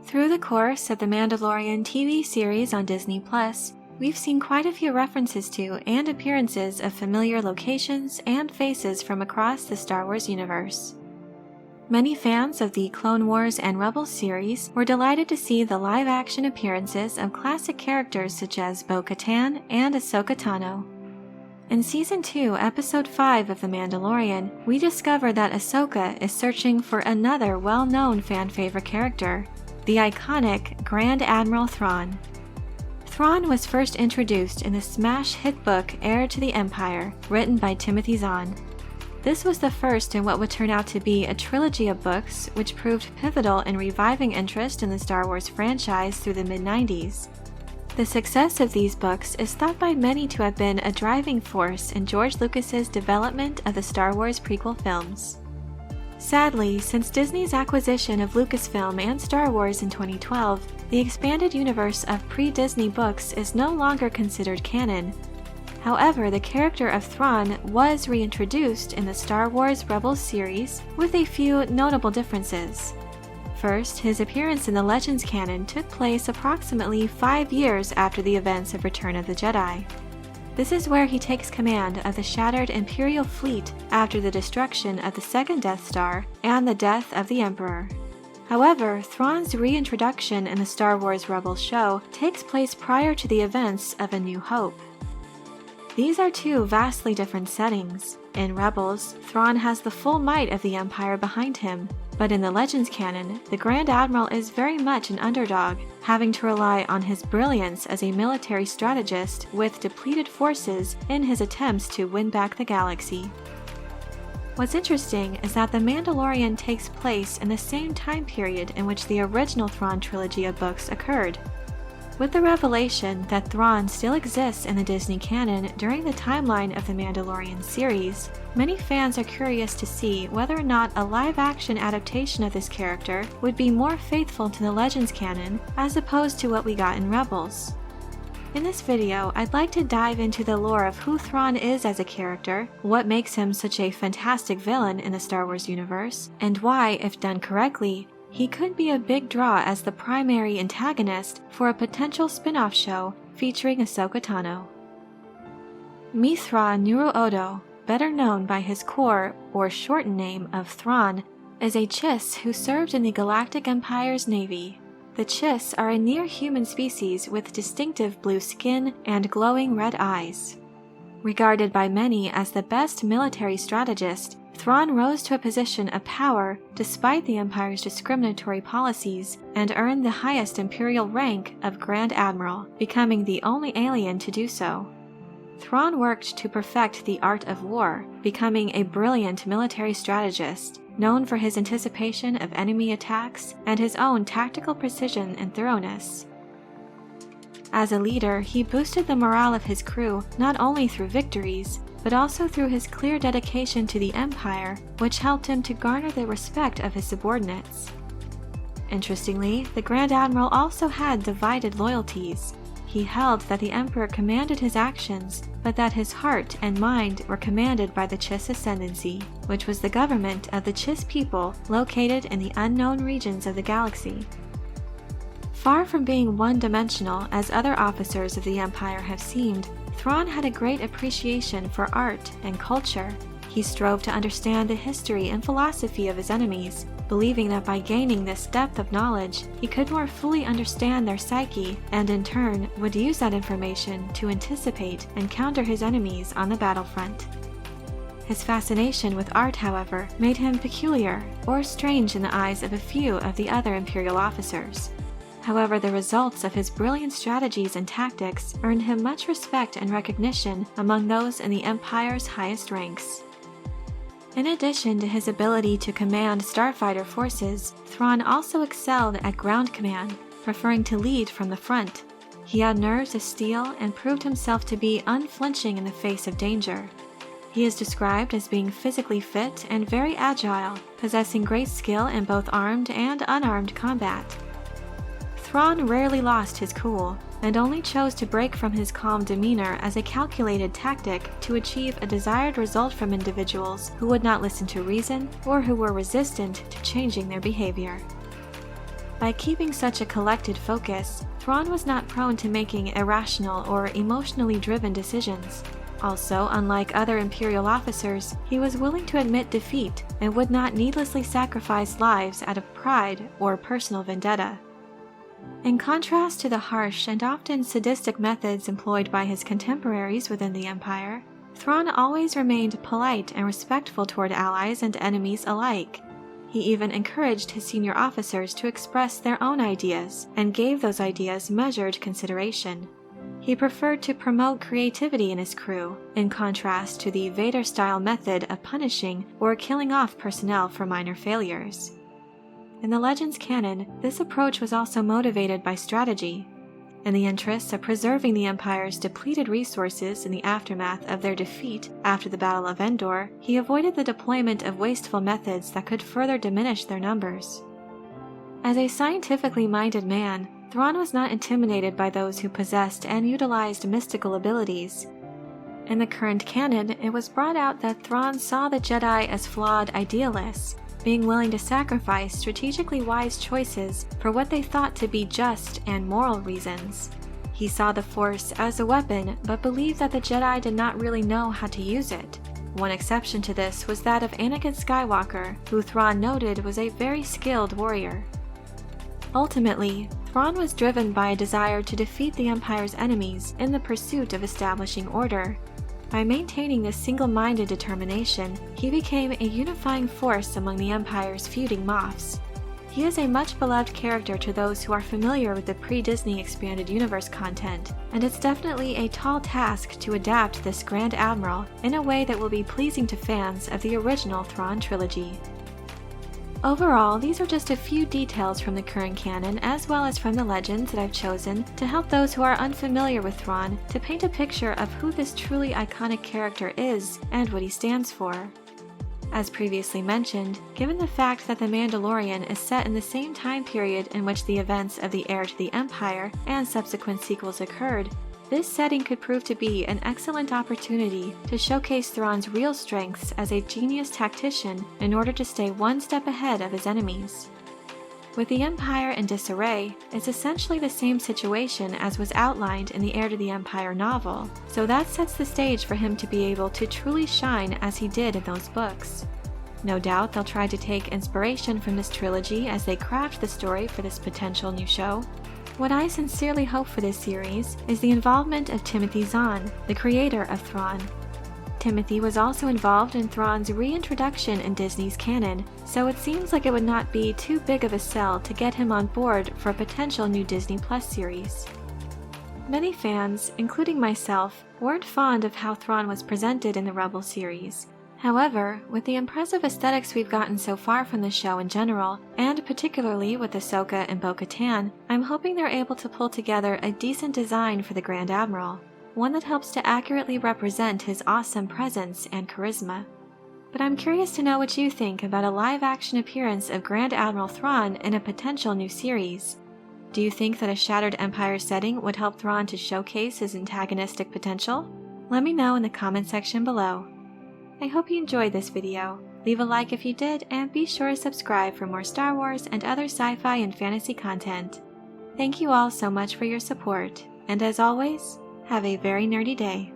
Through the course of the Mandalorian TV series on Disney+, we've seen quite a few references to and appearances of familiar locations and faces from across the Star Wars universe. Many fans of the Clone Wars and Rebels series were delighted to see the live-action appearances of classic characters such as Bo-Katan and Ahsoka Tano. In Season 2, Episode 5 of The Mandalorian, we discover that Ahsoka is searching for another well-known fan-favorite character, the iconic Grand Admiral Thrawn. Thrawn was first introduced in the smash hit book Heir to the Empire, written by Timothy Zahn. This was the first in what would turn out to be a trilogy of books which proved pivotal in reviving interest in the Star Wars franchise through the mid-90s. The success of these books is thought by many to have been a driving force in George Lucas's development of the Star Wars prequel films. Sadly, since Disney's acquisition of Lucasfilm and Star Wars in 2012, the expanded universe of pre-Disney books is no longer considered canon. However, the character of Thrawn was reintroduced in the Star Wars Rebels series with a few notable differences. First, his appearance in the Legends canon took place approximately 5 years after the events of Return of the Jedi. This is where he takes command of the shattered Imperial fleet after the destruction of the second Death Star and the death of the Emperor. However, Thrawn's reintroduction in the Star Wars Rebels show takes place prior to the events of A New Hope. These are two vastly different settings. In Rebels, Thrawn has the full might of the Empire behind him, but in the Legends canon, the Grand Admiral is very much an underdog, having to rely on his brilliance as a military strategist with depleted forces in his attempts to win back the galaxy. What's interesting is that The Mandalorian takes place in the same time period in which the original Thrawn trilogy of books occurred. With the revelation that Thrawn still exists in the Disney canon during the timeline of the Mandalorian series, many fans are curious to see whether or not a live-action adaptation of this character would be more faithful to the Legends canon as opposed to what we got in Rebels. In this video, I'd like to dive into the lore of who Thrawn is as a character, what makes him such a fantastic villain in the Star Wars universe, and why, if done correctly, he could be a big draw as the primary antagonist for a potential spin-off show featuring Ahsoka Tano. Mithra Nuru Odo, better known by his core or shortened name of Thrawn, is a Chiss who served in the Galactic Empire's navy. The Chiss are a near-human species with distinctive blue skin and glowing red eyes. Regarded by many as the best military strategist, Thrawn rose to a position of power despite the Empire's discriminatory policies and earned the highest Imperial rank of Grand Admiral, becoming the only alien to do so. Thrawn worked to perfect the art of war, becoming a brilliant military strategist, known for his anticipation of enemy attacks and his own tactical precision and thoroughness. As a leader, he boosted the morale of his crew not only through victories, but also through his clear dedication to the Empire, which helped him to garner the respect of his subordinates. Interestingly, the Grand Admiral also had divided loyalties. He held that the Emperor commanded his actions, but that his heart and mind were commanded by the Chiss Ascendancy, which was the government of the Chiss people located in the unknown regions of the galaxy. Far from being one-dimensional as other officers of the Empire have seemed, Thrawn had a great appreciation for art and culture. He strove to understand the history and philosophy of his enemies, believing that by gaining this depth of knowledge, he could more fully understand their psyche and in turn would use that information to anticipate and counter his enemies on the battlefront. His fascination with art, however, made him peculiar or strange in the eyes of a few of the other Imperial officers. However, the results of his brilliant strategies and tactics earned him much respect and recognition among those in the Empire's highest ranks. In addition to his ability to command starfighter forces, Thrawn also excelled at ground command, preferring to lead from the front. He had nerves of steel and proved himself to be unflinching in the face of danger. He is described as being physically fit and very agile, possessing great skill in both armed and unarmed combat. Thrawn rarely lost his cool, and only chose to break from his calm demeanor as a calculated tactic to achieve a desired result from individuals who would not listen to reason or who were resistant to changing their behavior. By keeping such a collected focus, Thrawn was not prone to making irrational or emotionally driven decisions. Also, unlike other Imperial officers, he was willing to admit defeat and would not needlessly sacrifice lives out of pride or personal vendetta. In contrast to the harsh and often sadistic methods employed by his contemporaries within the Empire, Thrawn always remained polite and respectful toward allies and enemies alike. He even encouraged his senior officers to express their own ideas and gave those ideas measured consideration. He preferred to promote creativity in his crew, in contrast to the Vader-style method of punishing or killing off personnel for minor failures. In the Legends canon, this approach was also motivated by strategy. In the interests of preserving the Empire's depleted resources in the aftermath of their defeat after the Battle of Endor, he avoided the deployment of wasteful methods that could further diminish their numbers. As a scientifically minded man, Thrawn was not intimidated by those who possessed and utilized mystical abilities. In the current canon, it was brought out that Thrawn saw the Jedi as flawed idealists, being willing to sacrifice strategically wise choices for what they thought to be just and moral reasons. He saw the Force as a weapon, but believed that the Jedi did not really know how to use it. One exception to this was that of Anakin Skywalker, who Thrawn noted was a very skilled warrior. Ultimately, Thrawn was driven by a desire to defeat the Empire's enemies in the pursuit of establishing order. By maintaining this single-minded determination, he became a unifying force among the Empire's feuding Moffs. He is a much-beloved character to those who are familiar with the pre-Disney Expanded Universe content, and it's definitely a tall task to adapt this Grand Admiral in a way that will be pleasing to fans of the original Thrawn trilogy. Overall, these are just a few details from the current canon as well as from the legends that I've chosen to help those who are unfamiliar with Thrawn to paint a picture of who this truly iconic character is and what he stands for. As previously mentioned, given the fact that The Mandalorian is set in the same time period in which the events of the Heir to the Empire and subsequent sequels occurred, this setting could prove to be an excellent opportunity to showcase Thrawn's real strengths as a genius tactician in order to stay one step ahead of his enemies. With the Empire in disarray, it's essentially the same situation as was outlined in the Heir to the Empire novel, so that sets the stage for him to be able to truly shine as he did in those books. No doubt they'll try to take inspiration from this trilogy as they craft the story for this potential new show. What I sincerely hope for this series is the involvement of Timothy Zahn, the creator of Thrawn. Timothy was also involved in Thrawn's reintroduction in Disney's canon, so it seems like it would not be too big of a sell to get him on board for a potential new Disney Plus series. Many fans, including myself, weren't fond of how Thrawn was presented in the Rebel series. However, with the impressive aesthetics we've gotten so far from the show in general, and particularly with Ahsoka and Bo-Katan, I'm hoping they're able to pull together a decent design for the Grand Admiral, one that helps to accurately represent his awesome presence and charisma. But I'm curious to know what you think about a live-action appearance of Grand Admiral Thrawn in a potential new series. Do you think that a Shattered Empire setting would help Thrawn to showcase his antagonistic potential? Let me know in the comment section below. I hope you enjoyed this video. Leave a like if you did, and be sure to subscribe for more Star Wars and other sci-fi and fantasy content. Thank you all so much for your support, and as always, have a very nerdy day.